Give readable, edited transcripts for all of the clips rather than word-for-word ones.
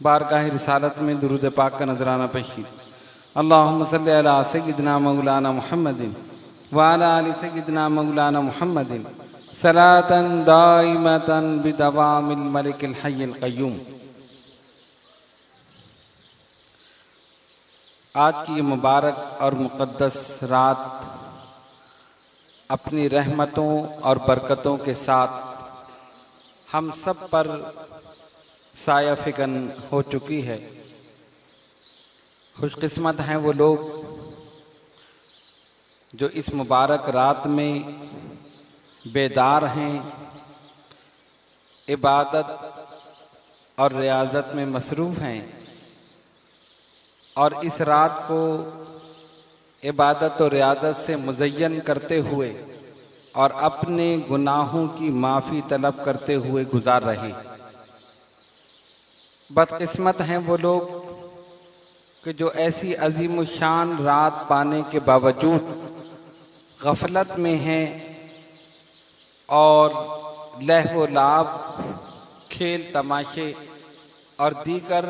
बारगाह रिसालत में दुरूद पाक का नजराना पेशी। अल्लाहुम्मा सल्ली अला सय्यिदिना मौलाना मुहम्मदिन व अला आलि सय्यिदिना मौलाना मुहम्मदिन सलातन दाइमतन बिदवामिल मलिकिल हय्यिल क़य्यूम। आज की ये मुबारक और मुक़द्दस रात अपनी रहमतों और बरकतों के साथ हम सब पर साया फिकन हो चुकी है। खुशकिस्मत हैं वो लोग जो इस मुबारक रात में बेदार हैं, इबादत और रियाजत में मसरूफ़ हैं और इस रात को इबादत और रियाजत से मुज़य्यन करते हुए और अपने गुनाहों की माफ़ी तलब करते हुए गुजार रहे। बदकिस्मत हैं वो लोग कि जो ऐसी अजीम शान रात पाने के बावजूद गफलत में हैं और लहव लाभ, खेल तमाशे और दीगर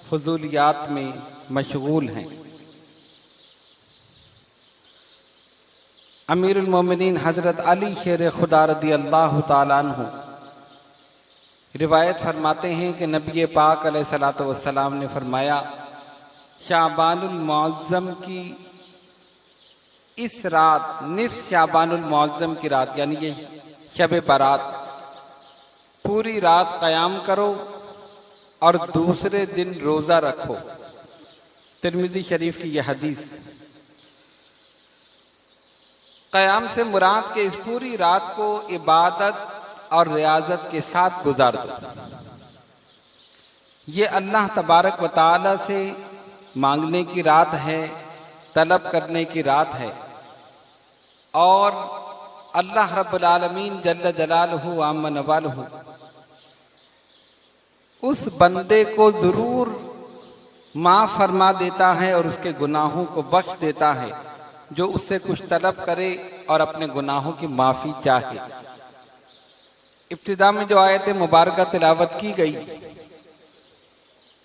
फजूलियात में मशगूल हैं। अमीरुल मोमिनीन हज़रत अली शेर खुदा रज़ी अल्लाह ताला अन्हु रिवायत फरमाते हैं कि नबी पाक अलैहिस्सलातु वस्सलाम ने फरमाया, शाबानुल मुअज़्ज़म की इस रात, निफ्स शाबानुल मुअज़्ज़म की रात यानी ये शब बारात, पूरी रात क़याम करो और दूसरे दिन रोज़ा रखो। तिरमिज़ी शरीफ की यह हदीस। क़याम से मुराद के इस पूरी रात को इबादत और रियाजत के साथ गुजार दो। ये अल्लाह तबारक व तआला से मांगने की रात है, तलब करने की रात है और अल्लाह रब्बुल आलमीन जल्ल जलालहु व अम्मा नवालहु उस बंदे को ज़रूर माफ़ फरमा देता है और उसके गुनाहों को बख्श देता है जो उससे कुछ तलब करे और अपने गुनाहों की माफ़ी चाहे। इब्तिदा में जो आयत मुबारक तिलावत की गई,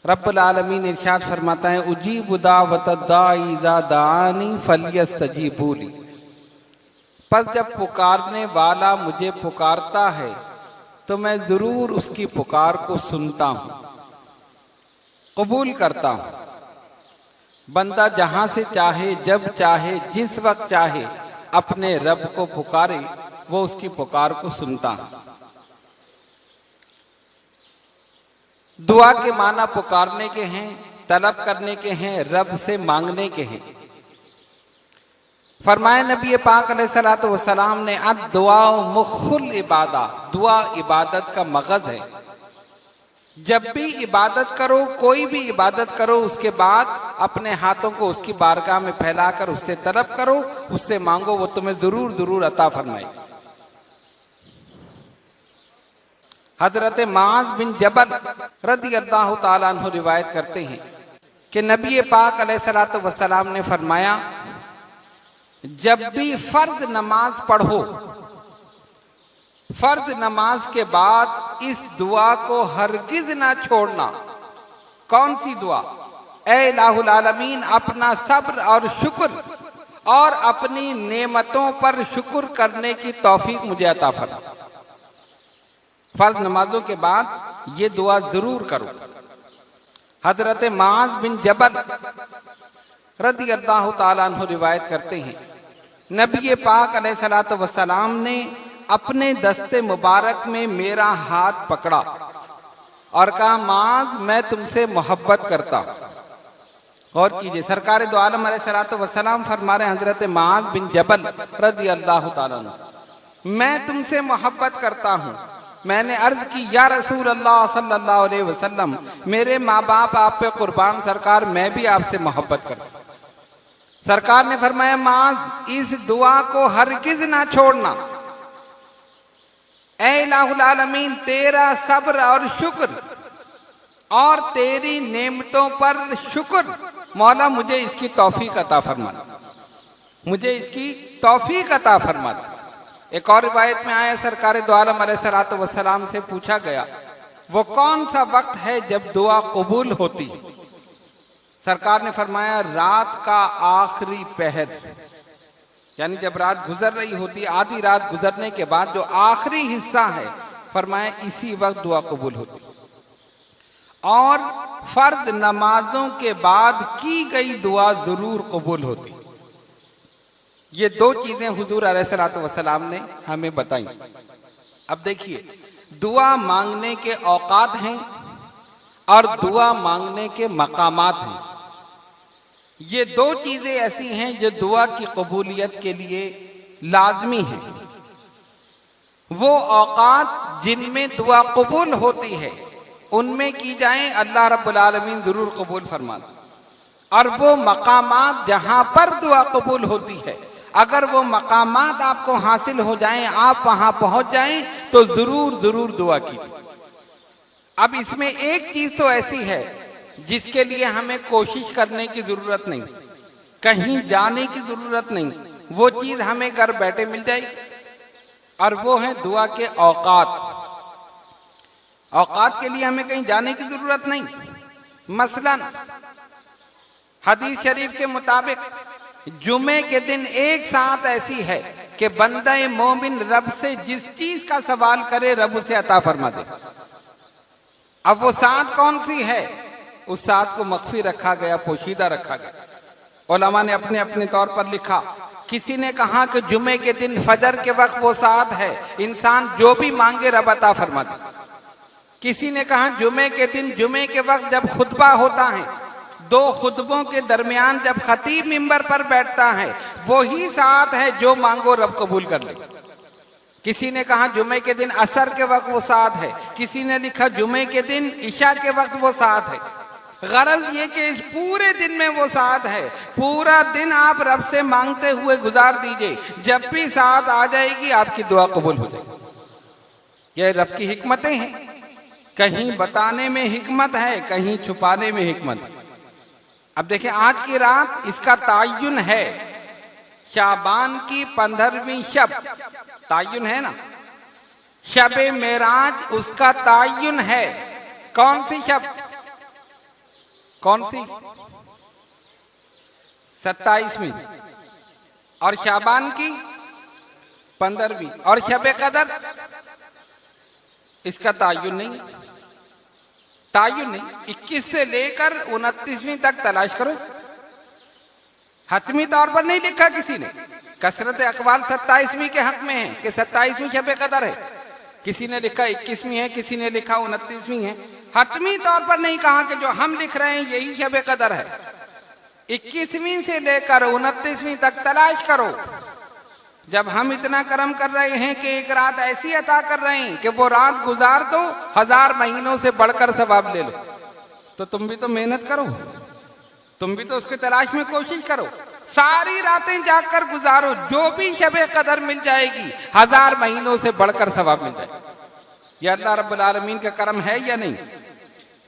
रब्बुल आलमीन इरशाद फरमाता है, उजीबु दावतद दाई इज़ा दानी फल्यस्तजीबू ली। पस जब पुकारने वाला मुझे पुकारता है तो मैं जरूर उसकी पुकार को सुनता हूं, कबूल करता हूं। बंदा जहां से चाहे, जब चाहे, जिस वक्त चाहे अपने रब को पुकारे, वो उसकी पुकार को सुनता है। दुआ के माना पुकारने के हैं, तलब करने के हैं, रब से मांगने के हैं। फरमाए नबी पाक अलैहिस्सलातु वस्सलाम ने, अद दुआ मुखुल इबादा, दुआ इबादत का मगज है। जब भी इबादत करो, कोई भी इबादत करो, उसके बाद अपने हाथों को उसकी बारगाह में फैलाकर उससे तलब करो, उससे मांगो, वो तुम्हें जरूर जरूर अता फरमाए। हजरत माज बिन जबल रदी अल्लाह ताला अन्हु रिवायत करते हैं कि नबी पाक अलैहिस्सलातु वस्सलाम ने फरमाया, जब भी फर्ज नमाज पढ़ो, फर्ज नमाज के बाद इस दुआ को हरगिज ना छोड़ना। कौन सी दुआ? ऐ इलाहुल आलमीन, अपना सब्र और शुक्र और अपनी नेमतों पर शुक्र करने की तौफीक मुझे अता फरमा। फर्ज नमाजों के बाद ये दुआ जरूर करो। हजरत माज बिन जबल रदी अल्लाह ताला अन्हु रिवायत करते हैं, नबी पाक अलैहिस्सलातु वस्सलाम ने अपने दस्ते मुबारक में मेरा हाथ पकड़ा और कहा, माज मैं तुमसे मोहब्बत करता हूं। गौर कीजिए, सरकार दो आलम अलैहिस्सलातु वस्सलाम फरमा रहे हैं, हजरत माज बिन जबल रदी अल्लाह ताला अन्हु, मैं तुमसे मोहब्बत करता हूं। मैंने अर्ज की, या रसूल अल्लाह सल्लल्लाहु अलैहि वसल्लम, मेरे माँ बाप आप पे कुर्बान, सरकार मैं भी आपसे मोहब्बत करता हूं। सरकार ने फरमाया, माज इस दुआ को हरगिज ना छोड़ना। ऐ इलाहुल आलमीन, तेरा सब्र और शुक्र और तेरी नेमतों पर शुक्र, मौला मुझे इसकी तौफीक अता फरमा, मुझे इसकी तौफीक अता फरमा। एक और रिवायत में आया, सरकार दो आलम अलैहिस्सलातु वस्सलाम से पूछा गया, वो कौन सा वक्त है जब दुआ कबूल होती है? सरकार ने फरमाया, रात का आखिरी पहर, यानी जब रात गुजर रही होती, आधी रात गुजरने के बाद जो आखिरी हिस्सा है, फरमाया इसी वक्त दुआ कबूल होती। और फर्ज नमाजों के बाद की गई दुआ जरूर कबूल होती। ये दो चीजें हुजूर अलैहिस्सलातु वस्सलाम ने हमें बताई। अब देखिए, दुआ मांगने के औकात हैं और दुआ मांगने के मकामात हैं। ये दो चीजें ऐसी हैं जो दुआ की कबूलियत के लिए लाजमी हैं। वो औकात जिनमें दुआ कबूल होती है, उनमें की जाए, अल्लाह रब्बुल आलमीन जरूर कबूल फरमाता। और वो मकामात जहां पर दुआ कबूल होती है, अगर वो मकामात आपको हासिल हो जाएं, आप वहां पहुंच जाएं, तो जरूर जरूर दुआ कीजिए। अब इसमें एक चीज तो ऐसी है जिसके लिए हमें कोशिश करने की जरूरत नहीं, कहीं जाने की जरूरत नहीं, वो चीज हमें घर बैठे मिल जाएगी, और वो है दुआ के औकात। औकात के लिए हमें कहीं जाने की जरूरत नहीं। मसलन हदीस शरीफ के मुताबिक जुमे के दिन एक साथ ऐसी है कि बंदा मोमिन रब से जिस चीज का सवाल करे, रब उसे अता फरमा दे। अब वो साथ कौन सी है? उस साथ को मख्फी रखा गया, पोशीदा रखा गया। उलमा ने अपने अपने तौर पर लिखा। किसी ने कहा कि जुमे के दिन फजर के वक्त वो साथ है, इंसान जो भी मांगे रब अता फरमा दे। किसी ने कहा जुमे के दिन, जुमे के वक्त जब खुतबा होता है, दो खुतबों के दरमियान जब खतीब मिंबर पर बैठता है, वही साथ है, जो मांगो रब कबूल कर ले। किसी ने कहा जुमे के दिन असर के वक्त वो साथ है, किसी ने लिखा जुमे के दिन इशा के वक्त वो साथ है। गरज ये कि इस पूरे दिन में वो साथ है। पूरा दिन आप रब से मांगते हुए गुजार दीजिए, जब भी साथ आ जाएगी आपकी दुआ कबूल हो जाएगी। ये रब की हिकमतें हैं। कहीं बताने में हिकमत है, कहीं छुपाने में हिकमत है। अब देखिए, आज की रात इसका तायुन है, शाबान की 15वीं शब तायुन है ना, शबे मेराज उसका तायुन है। कौन सी शब? कौन सी? 27वीं। और शाबान की 15वीं। और शबे कदर इसका तायुन नहीं, तायुन नहीं। 21 से लेकर 29वीं तक तलाश करो। हतमी तौर पर नहीं लिखा किसी ने। कसरत अकवाल 27वीं के हक में है कि 27वीं शबे कदर है। किसी ने लिखा 21वीं है, किसी ने लिखा 29वीं है। हतमी तौर पर नहीं कहा कि जो हम लिख रहे हैं यही शबे कदर है। 21वीं से लेकर 29वीं तक तलाश करो। जब हम इतना कर्म कर रहे हैं कि एक रात ऐसी अता कर रहे हैं कि वो रात गुजार दो 1000 महीनों से बढ़कर सवाब ले लो, तो तुम भी तो मेहनत करो, तुम भी तो उसकी तलाश में कोशिश करो, सारी रातें जागकर गुजारो, जो भी शबे कदर मिल जाएगी 1000 महीनों से बढ़कर सवाब मिल जाएगा। यह अल्लाह रब्बुल आलमीन का करम है या नहीं?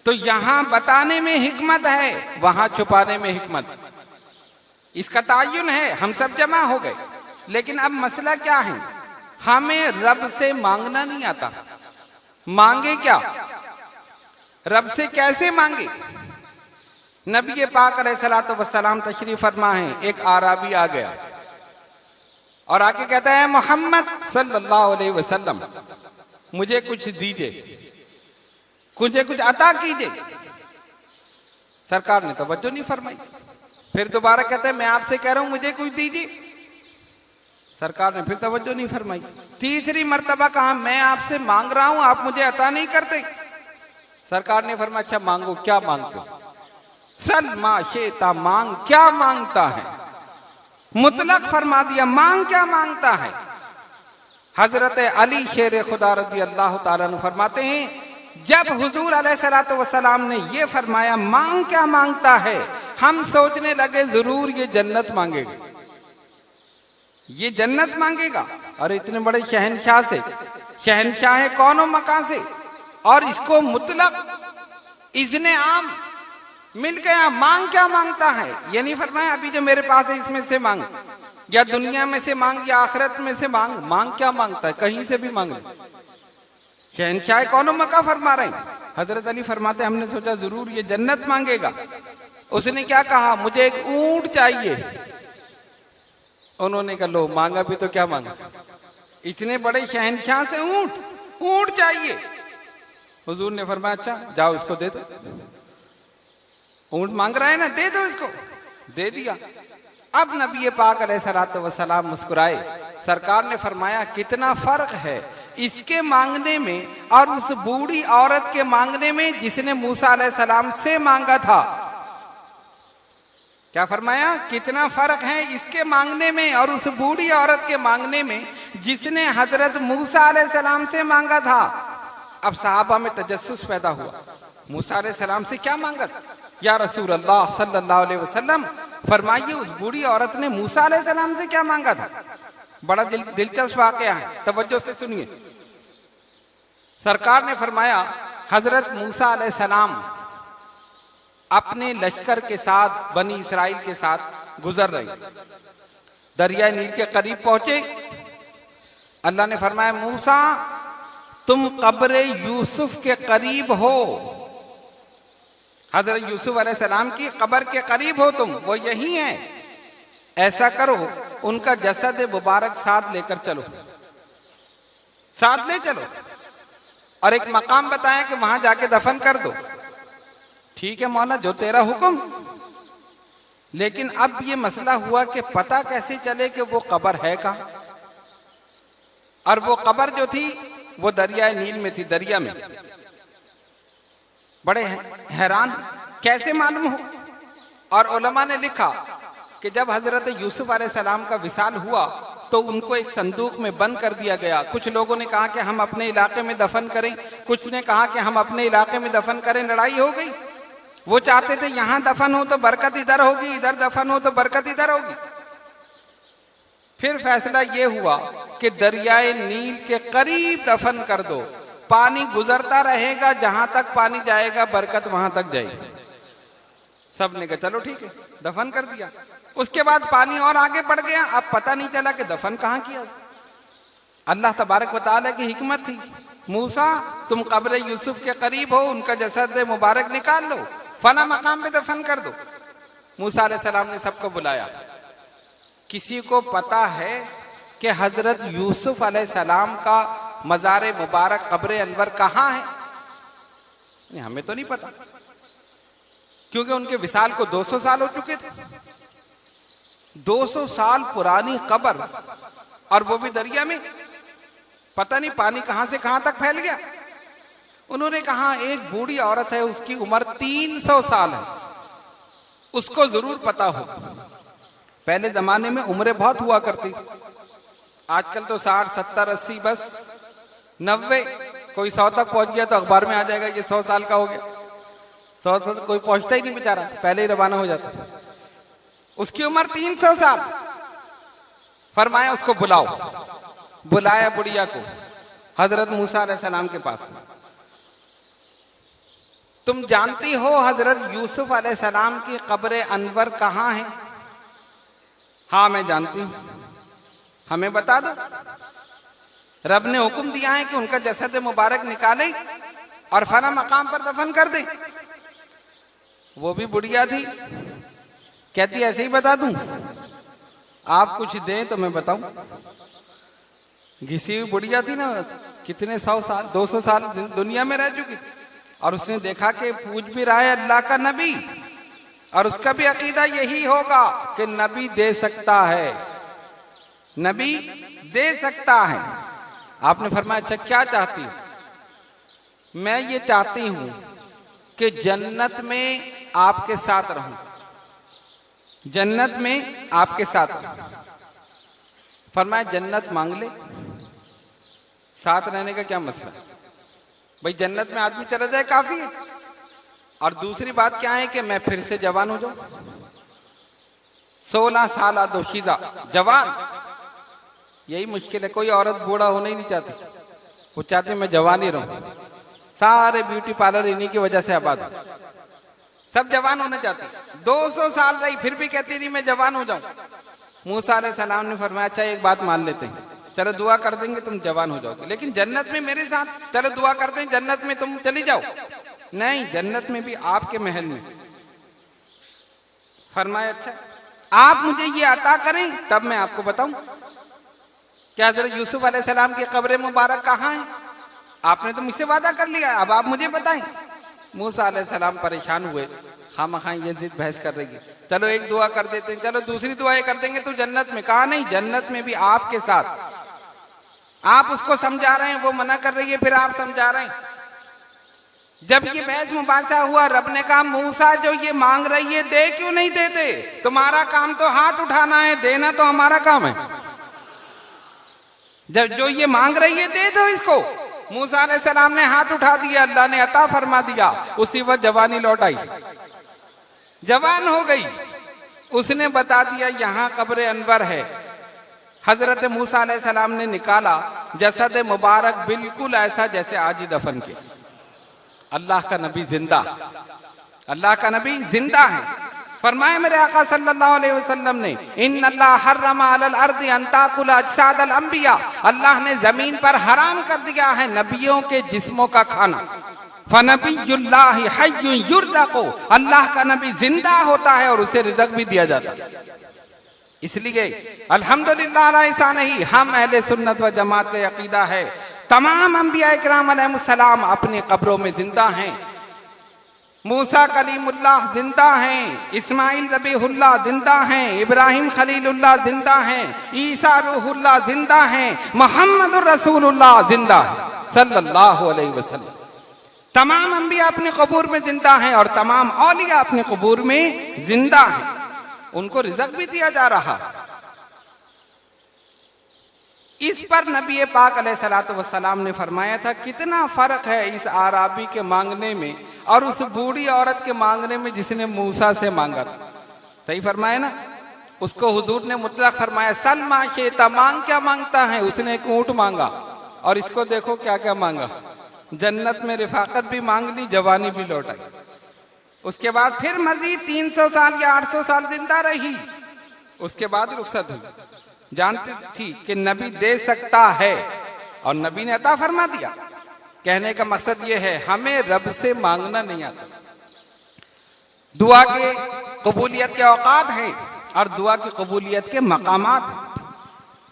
तो यहां बताने में हिकमत है, वहां छुपाने में हिकमत है। इसका तायुन है, हम सब जमा हो गए। लेकिन अब मसला क्या है, हमें रब से मांगना नहीं आता। मांगे क्या, रब से कैसे मांगे? नबी पाक अलैहिस्सलातु वस्सलाम तशरीफ फरमा है, एक आराबी आ गया और आके कहता है, मोहम्मद सल्लल्लाहु अलैहि वसल्लम मुझे कुछ दीजिए, मुझे कुछ अता कीजिए। सरकार ने तवज्जो नहीं फरमाई। फिर दोबारा कहते हैं, मैं आपसे कह रहा हूं मुझे कुछ दीजिए। सरकार ने फिर तवज्जो नहीं फरमाई। तीसरी मर्तबा कहा, मैं आपसे मांग रहा हूं, आप मुझे अता नहीं करते। सरकार ने फरमाया, अच्छा मांगो, क्या मांगते हो? सल मा शेता, मांग, क्या मांगता है? मुतलक फरमा दिया, मांग क्या मांगता है? हजरत अली शेर खुदा रज़ी अल्लाह ताला अन्हु फरमाते हैं, जब हुजूर अलैहिस्सलातु वस्सलाम ने ये फरमाया मांग क्या मांगता है, हम सोचने लगे जरूर ये जन्नत मांगेगा, ये जन्नत मांगेगा। और इतने बड़े शहनशाह से, शहनशाह है कौनो मकान से, और इसको मुतलक इज़्ने आम मिल गया। मांग क्या मांगता है? ये नहीं फरमाया अभी जो मेरे पास है इसमें से मांग, या दुनिया में से मांग, या आखिरत में से मांग। मांग क्या मांगता है? कहीं से भी मांग ले। शहनशाह कौनो मका फरमा रहे हैं। हजरत अली फरमाते, हमने सोचा जरूर ये जन्नत मांगेगा। उसने क्या कहा, मुझे एक ऊंट चाहिए। उन्होंने कहा, लो मांगा भी तो क्या मांगा, इतने बड़े शहनशाह से ऊंट चाहिए। हुजूर ने फरमाया, अच्छा जाओ इसको दे दो, ऊंट मांग रहा है ना, दे दो इसको। दे दिया। अब नबी पाक अलैहिस्सलातु वस्सलाम मुस्कुराए। सरकार ने फरमाया, कितना फर्क है इसके मांगने में और उस बूढ़ी औरत के मांगने में जिसने मूसा अलैहिस्सलाम से मांगा था। क्या फरमाया? कितना फर्क है इसके मांगने में और उस बूढ़ी औरत के मांगने में जिसने हजरत मूसा अलैहिस्सलाम से मांगा था। अब सहाबा में तजस्सुस पैदा हुआ, मूसा अलैहिस्सलाम से क्या मांगा था? या रसूल अल्लाह सल्लल्लाहु अलैहि वसल्लम फरमाइए, उस बूढ़ी औरत ने मूसा अलैहिस्सलाम से क्या मांगा था? बड़ा दिलचस्प वाकया है, तवज्जो से सुनिए। सरकार ने फरमाया, हजरत मूसा अलैहिस्सलाम अपने लश्कर के साथ, बनी इसराइल के साथ गुजर रहे, दरिया नील के करीब पहुंचे। अल्लाह ने फरमाया, मूसा तुम कब्र यूसुफ के करीब हो, हजरत यूसुफ अलैहिस्सलाम की कब्र के करीब हो तुम, वो यही है। ऐसा करो, उनका जसद मुबारक साथ लेकर चलो, साथ ले चलो, और एक मकाम बताया कि वहां जाके दफन कर दो। ठीक है मौला, जो तेरा हुक्म। लेकिन अब ये मसला हुआ कि पता कैसे चले कि वो कब्र है कहां? और वो कब्र जो थी वो दरिया नील में थी, दरिया में। बड़े हैरान, कैसे मालूम हो? और उलमा ने लिखा कि जब हजरत यूसुफ अलैहिस्सलाम का विसाल हुआ तो उनको एक संदूक में बंद कर दिया गया। कुछ लोगों ने कहा कि हम अपने इलाके में दफन करें, कुछ ने कहा कि हम अपने इलाके में दफन करें। लड़ाई हो गई। वो चाहते थे यहां दफन हो तो बरकत इधर होगी, इधर दफन हो तो बरकत इधर होगी। फिर फैसला ये हुआ कि दरियाए नील के करीब दफन कर दो, पानी गुजरता रहेगा, जहां तक पानी जाएगा बरकत वहां तक जाएगी। सब ने कहा चलो ठीक है, दफन कर दिया। उसके बाद पानी और आगे बढ़ गया, अब पता नहीं चला कि दफन कहां किया। अल्लाह तबारक व तआला की हिकमत थी, मूसा तुम कब्र यूसुफ के करीब हो, उनका जसद मुबारक निकाल लो, फला मकाम पे दफन कर दो। मूसा अलैहिस्सलाम ने सबको बुलाया। किसी को पता है कि हजरत यूसुफ अलैहिस्सलाम का मज़ार मुबारक कब्र अनवर कहाँ है? नहीं, हमें तो नहीं पता, क्योंकि उनके विसाल को 200 साल हो चुके थे। 200 साल पुरानी कब्र, और वो भी दरिया में। पता नहीं पानी कहां से कहां तक फैल गया। उन्होंने कहा एक बूढ़ी औरत है, उसकी उम्र 300 साल है, उसको जरूर पता हो। पहले जमाने में उम्रें बहुत हुआ करती, आजकल तो 60, 70, 80, बस 90, कोई 100 तक पहुंच गया तो अखबार में आ जाएगा ये 100 साल का हो गया। 100 तक कोई पहुंचता ही नहीं बेचारा, पहले ही रवाना हो जाता। उसकी उम्र 300 साल। फरमाया उसको बुलाओ। बुलाया बुढ़िया को हजरत मूसा अलैहिस्सलाम के पास। तुम जानती हो हजरत यूसुफ अलैहिस्सलाम की कब्र अनवर कहाँ है? हाँ मैं जानती हूं, हमें बता दो। रब ने हुक्म दिया है कि उनका जसद मुबारक निकाले और फला मकाम पर दफन कर दे। वो भी बुढ़िया थी, कहती ऐसे ही बता दूं, आप कुछ दें तो मैं बताऊं। घिसी हुई बुढ़िया थी ना, कितने 100 साल 200 साल दुनिया में रह चुकी थी, और उसने देखा कि पूछ भी रहा है अल्लाह का नबी, और उसका भी अकीदा यही होगा कि नबी दे सकता है, नबी दे सकता है। आपने फरमाया अच्छा क्या चाहती हूं? मैं ये चाहती हूं कि जन्नत में आपके साथ रहूं, जन्नत में आपके साथ रहूं। फरमाया जन्नत मांग ले, साथ रहने का क्या मसला? भाई जन्नत में आदमी चला जाए काफी है। और दूसरी बात क्या है कि मैं फिर से जवान हो जाऊं। 16 साल दोशीजा जवान, यही मुश्किल है। कोई औरत बूढ़ा होना ही नहीं चाहती, वो चाहती मैं जवान ही रहूं। सारे ब्यूटी पार्लर इन्हीं की वजह से आबाद, सब जवान होना चाहते। 200 साल रही फिर भी कहती नहीं मैं जवान हो जाऊं। मूसा अलैहिस्सलाम ने फरमाया अच्छा एक बात मान लेते हैं, चलो दुआ कर देंगे तुम जवान हो जाओगे, लेकिन जन्नत में मेरे साथ, चलो दुआ करते हैं जन्नत में तुम चली जाओ। नहीं, जन्नत में भी आपके महल में। फरमाया अच्छा आप मुझे ये अता करें तब मैं आपको बताऊं क्या हजरत यूसुफ अलैहिस्सलाम की कब्र मुबारक कहाँ है? आपने तो मुझसे वादा कर लिया, अब आप मुझे बताएं। मूसा अलैहिस्सलाम परेशान हुए, खामखा ये जिद बहस कर रही है, चलो एक दुआ कर देते हैं, चलो दूसरी दुआ ये कर देंगे तो जन्नत में। कहा नहीं, जन्नत में भी आपके साथ। आप उसको समझा रहे हैं, वो मना कर रही है, फिर आप समझा रहे हैं। जब ये बहस मुबासा हुआ, रब ने कहा मूसा जो ये मांग रही है दे क्यों नहीं देते? तुम्हारा काम तो हाथ उठाना है, देना तो हमारा काम है। जब जो ये मांग रही है दे दो इसको। मूसा अलैहिस्सलाम ने हाथ उठा दिया, अल्लाह ने अता फरमा दिया। उसी वक्त जवानी लौट आई, जवान हो गई। उसने बता दिया यहाँ कब्र अनवर है। हजरत मूसा अलैहिस्सलाम ने निकाला, जसद मुबारक बिल्कुल ऐसा जैसे आज ही दफन के। अल्लाह का नबी जिंदा, अल्लाह का नबी जिंदा है। फरमाया मेरे आका सल्लल्लाहु अलैहि वसल्लम ने, इन्नल्लाह हर्रमा अलल अर्दि अन ताकुल अजसादल अंबिया, अल्लाह ने जमीन पर हराम कर दिया है नबियों के जिस्मों का खाना। फनबियुल्लाहि हय्युन युरज़क़ु, अल्लाह का नबी जिंदा होता है और उसे रिज़्क़ भी दिया जाता है। इसलिए अल्हम्दुलिल्लाह अला इहसानिही, हम अहले सुन्नत व जमात का अकीदा है तमाम अंबिया इकराम अलैहिमुस्सलाम अपने कब्रों में जिंदा हैं। मूसा कलीमुल्लाह जिंदा हैं, इस्माइल ज़बीहुल्लाह जिंदा हैं, इब्राहिम खलीलुल्लाह जिंदा हैं, ईसा रूहुल्लाह जिंदा हैं, मुहम्मदुर रसूलुल्लाह जिंदा है सल्लल्लाहु अलैहि वसल्लम। तमाम अंबिया अपने कबूर में जिंदा हैं और तमाम औलिया अपने कबूर में जिंदा हैं, उनको रिज़्क़ भी दिया जा रहा। इस पर नबी पाक अलैहिस्सलातु वस्सलाम ने फरमाया था कितना फर्क है इस आराबी के मांगने में और उस बूढ़ी औरत के मांगने में जिसने मूसा से मांगा था। सही फरमाया ना? उसको हुजूर ने मुतलक फरमाया सलमा शेता, मांग क्या मांगता है? उसने एक ऊंट मांगा, और इसको देखो क्या क्या मांगा। जन्नत में रिफाकत भी मांग ली, जवानी भी लौट आई। उसके बाद फिर मजीद 300 साल या 800 साल जिंदा रही, उसके बाद रुखसत हुई। जानती थी कि नबी दे सकता है और नबी ने अता फरमा दिया। कहने का मकसद यह है हमें रब से मांगना नहीं आता। दुआ के कबूलियत के औकात हैं और दुआ की कबूलियत के मकामात हैं।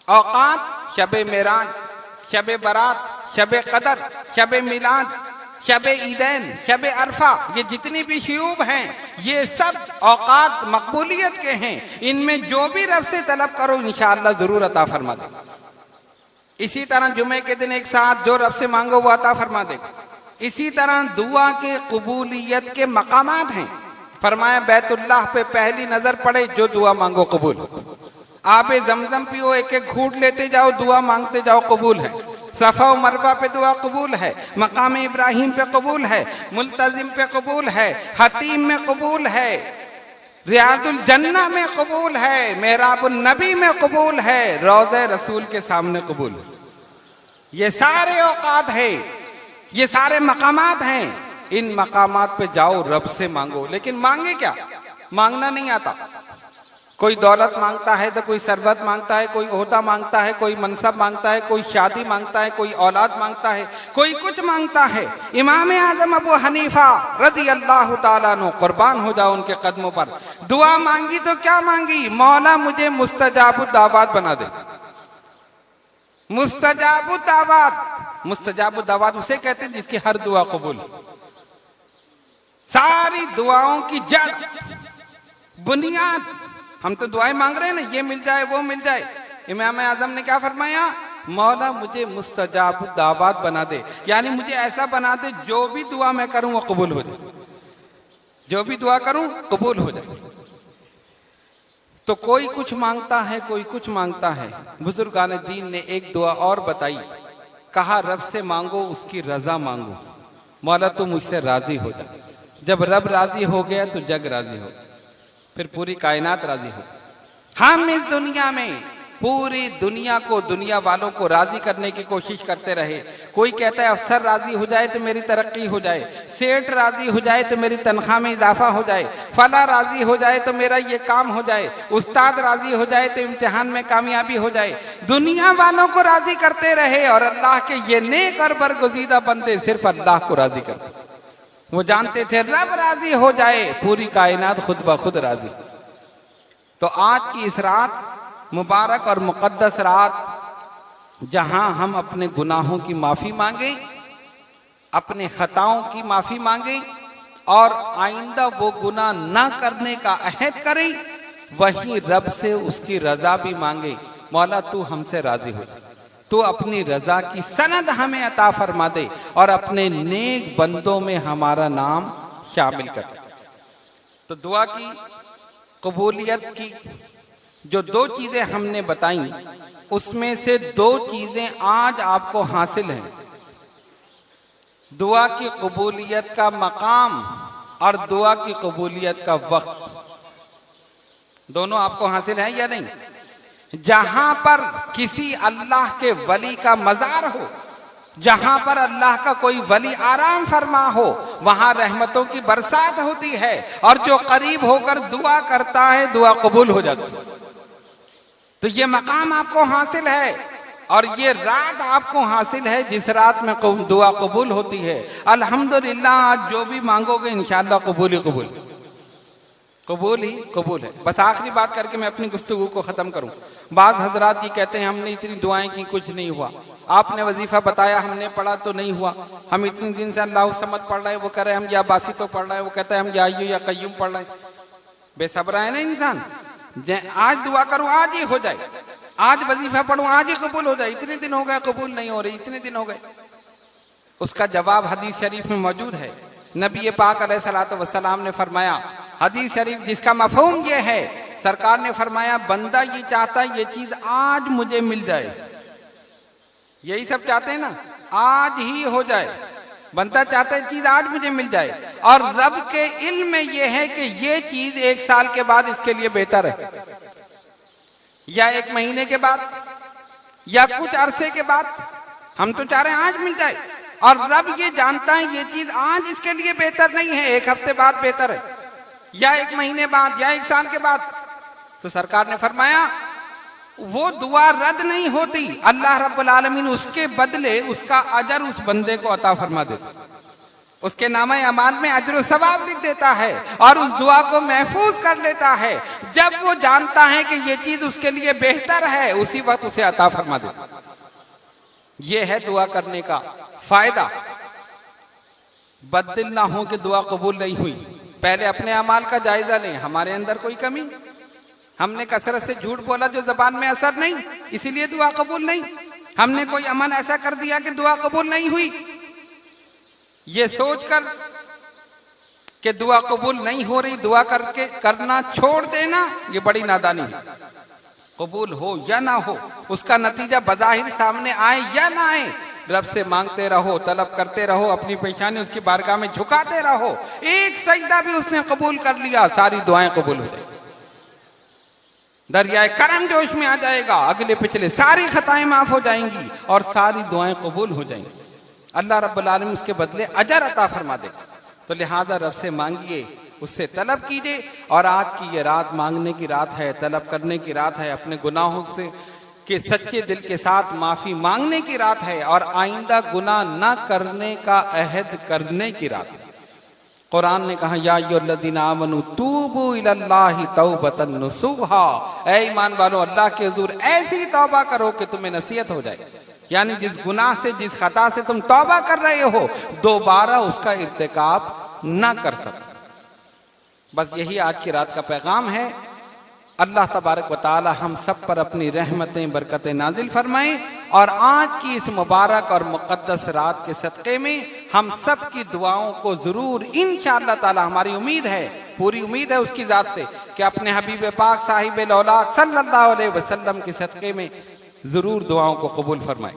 औकात शब मेराज, शब बरात, शब कदर, शब मिलाद, शब ईदैन, शब अरफा, ये जितनी भी शयूब हैं ये सब औकात मकबूलियत के हैं। इनमें जो भी रब से तलब करो इंशाअल्लाह जरूर अता फरमा देगा। इसी तरह जुमे के दिन एक साथ जो रब से मांगो वो अता फरमा देगा। इसी तरह दुआ के कबूलियत के मकामात हैं। फरमाया बैतुल्लाह पे पहली नजर पड़े जो दुआ मांगो कबूल। आबे जमजम पियो, एक एक घूंट लेते जाओ, दुआ मांगते जाओ, कबूल है। सफा व मरवा पे दुआ कबूल है, मकाम इब्राहिम पे कबूल है, मुल्तजिम पे कबूल है, हतीम में कबूल है, रियाजुल जन्ना में कबूल है, मेहराबुल नबी में कबूल है, रोज़े रसूल के सामने कबूल है। ये सारे औकात है, ये सारे मकामात हैं। इन मकामात पे जाओ, रब से मांगो। लेकिन मांगे क्या? मांगना नहीं आता। कोई दौलत मांगता है तो कोई सरबत मांगता है, कोई ओहदा मांगता है, कोई मनसब मांगता है, कोई शादी मांगता है, कोई औलाद मांगता है, कोई कुछ मांगता है। इमाम आजम अबू हनीफा रज़ी अल्लाह ताला अन्हु, कुर्बान हो जाओ उनके कदमों पर, दुआ मांगी तो क्या मांगी? मौला मुझे मुस्तजाबुद दावत बना दे। मुस्तजाबुद दावत, मुस्तजाबुद दावत उसे कहते हैं जिसकी हर दुआ कबूल। सारी दुआओं की जड़, बुनियाद। हम तो दुआएं मांग रहे हैं ना, ये मिल जाए, वो मिल जाए। इमाम आजम ने क्या फरमाया? मौला मुझे मुस्तजाब दावत बना दे, यानी मुझे ऐसा बना दे जो भी दुआ मैं करूं वो कबूल हो जाए, जो भी दुआ करूं कबूल हो जाए। तो कोई कुछ मांगता है, कोई कुछ मांगता है। बुजुर्गान दीन ने एक दुआ और बताई, कहा रब से मांगो, उसकी रजा मांगो। मौला तू मुझसे राजी हो जा। जब रब राजी हो गया तो जग राजी हो, फिर पूरी कायनात राजी हो। हम इस दुनिया में पूरी दुनिया को, दुनिया वालों को राजी करने की कोशिश करते रहे। कोई कहता है अफसर राजी हो जाए तो मेरी तरक्की हो जाए, सेठ राजी हो जाए तो मेरी तनख्वाह में इजाफा हो जाए, फला राजी हो जाए तो मेरा ये काम हो जाए, उस्ताद राजी हो जाए तो इम्तिहान में कामयाबी हो जाए। दुनिया वालों को राजी करते रहे और अल्लाह के ये नेक और बरगुज़ीदा बंदे सिर्फ अल्लाह को राजी करते। वो जानते थे रब राजी हो जाए पूरी कायनात खुद ब खुद राजी। तो आज की इस रात, मुबारक और मुक़द्दस रात, जहां हम अपने गुनाहों की माफी मांगे, अपने खताओं की माफी मांगे और आइंदा वो गुनाह ना करने का अहद करें, वही रब से उसकी रजा भी मांगे। मौला तू हमसे राजी हो, तो अपनी रजा की सनद हमें अता फरमा दे और अपने नेक बंदों में हमारा नाम शामिल कर। तो दुआ की कबूलियत की जो दो चीजें हमने बताई, उसमें से दो चीजें आज आपको हासिल हैं। दुआ की कबूलियत का मकाम और दुआ की कबूलियत का वक्त, दोनों आपको हासिल है या नहीं? जहां पर किसी अल्लाह के वली का मजार हो, जहां पर अल्लाह का कोई वली आराम फरमा हो, वहां रहमतों की बरसात होती है और जो करीब होकर दुआ करता है दुआ कबूल हो जाती है। तो ये मकाम आपको हासिल है और ये रात आपको हासिल है जिस रात में दुआ कबूल होती है। अल्हम्दुलिल्लाह, आज जो भी मांगोगे इंशाअल्लाह कबूल ही कबूल, कबूल ही कबूल है। बस आखिरी बात करके मैं अपनी गुफ्तगू को खत्म करूं। बाज़ हजरात ये कहते हैं हमने इतनी दुआएं की, कुछ नहीं हुआ। आपने वजीफा बताया, हमने पढ़ा तो नहीं हुआ। हम इतने दिन से अल्लाह समद पढ़ रहे हैं, वो कह रहे हैं हम या बासी तो पढ़ रहे हैं, वो कहता है हम या अय्यू या कय्यूम पढ़ रहे हैं। बेसब्रा है ना इंसान। आज दुआ करूं आज ही हो जाए, आज वजीफा पढ़ूं आज ही कबूल हो जाए, इतने दिन हो गए कबूल नहीं हो रही, इतने दिन हो गए। उसका जवाब हदीस शरीफ में मौजूद है। नबी पाक अलैहिस्सलातु वस्सलाम ने फरमाया, हदीस शरीफ जिसका मफहूम ये है, सरकार ने फरमाया बंदा ये चाहता है ये चीज आज मुझे मिल जाए। यही सब चाहते हैं ना, आज ही हो जाए। बंदा चाहता है चीज आज मुझे मिल जाए और रब के इल्म में यह है कि ये चीज 1 साल के बाद इसके लिए बेहतर है, या 1 महीने के बाद, या कुछ अरसे के बाद। हम तो चाह रहे हैं आज मिल जाए और रब ये जानता है ये चीज आज इसके लिए बेहतर नहीं है, 1 हफ्ते बाद बेहतर है, या 1 महीने बाद, या 1 साल के बाद। तो सरकार ने फरमाया वो दुआ रद्द नहीं होती, अल्लाह रब्बुल आलमीन उसके बदले उसका अजर उस बंदे को अता फरमा देता, उसके नामे अमाल में अजर व सवाब लिख देता है और उस दुआ को महफूज कर लेता है। जब वो जानता है कि ये चीज उसके लिए बेहतर है, उसी वक्त उसे अता फरमा देता। ये है दुआ करने का फायदा। बददिल ना हो कि दुआ कबूल नहीं हुई, पहले अपने अमाल का जायजा लें, हमारे अंदर कोई कमी, हमने कसरत से झूठ बोला जो जबान में असर नहीं, इसीलिए दुआ कबूल नहीं। हमने कोई अमल ऐसा कर दिया कि दुआ कबूल नहीं हुई, ये सोचकर कि दुआ कबूल नहीं हो रही, दुआ करके करना छोड़ देना, ये बड़ी नादानी है। कबूल हो या ना हो, उसका नतीजा बज़ाहिर सामने आए या ना आए, रब से मांगते रहो, तलब करते रहो, अपनी पेशानी उसकी बारगाह में झुकाते रहो। एक सजदा भी उसने कबूल कर लिया, सारी दुआएं कबूल हो जाएगी, दरियाए करम जोश में आ जाएगा, अगले पिछले सारी खताएं माफ हो जाएंगी और सारी दुआएं कबूल हो जाएंगी। अल्लाह रब्बुल आलमीन उसके बदले अजर अता फरमा देगा। तो लिहाजा रब से मांगिए, उससे तलब कीजिए। और आज की ये रात मांगने की रात है, तलब करने की रात है, अपने गुनाहों से के सच्चे दिल के साथ माफी मांगने की रात है और आइंदा गुनाह न करने का अहद करने की रात है। कुरान ने कहा या अय्युहल्लज़ीना आमनू तूबू इलल्लाहि तौबतन नसूहा, ऐ ईमान वालों अल्लाह के हुजूर ऐसी तौबा करो कि तुम्हें नसीहत हो जाए। यानी जिस गुनाह से, जिस खता से तुम तौबा कर रहे हो, दोबारा उसका इर्तिकाब ना कर सको। बस यही आज की रात का पैगाम है। अल्लाह तबारक व तआला हम सब पर अपनी रहमतें बरकतें नाजिल फरमाएं और आज की इस मुबारक और मुक़द्दस रात के सदक़े में हम सब की दुआओं को ज़रूर इंशाअल्लाह ताला, हमारी उम्मीद है, पूरी उम्मीद है उसकी ज़ात से कि अपने हबीब पाक साहिब औलाद सल्लल्लाहु अलैहि वसल्लम के सदक़े में ज़रूर दुआओं को कबूल फरमाए।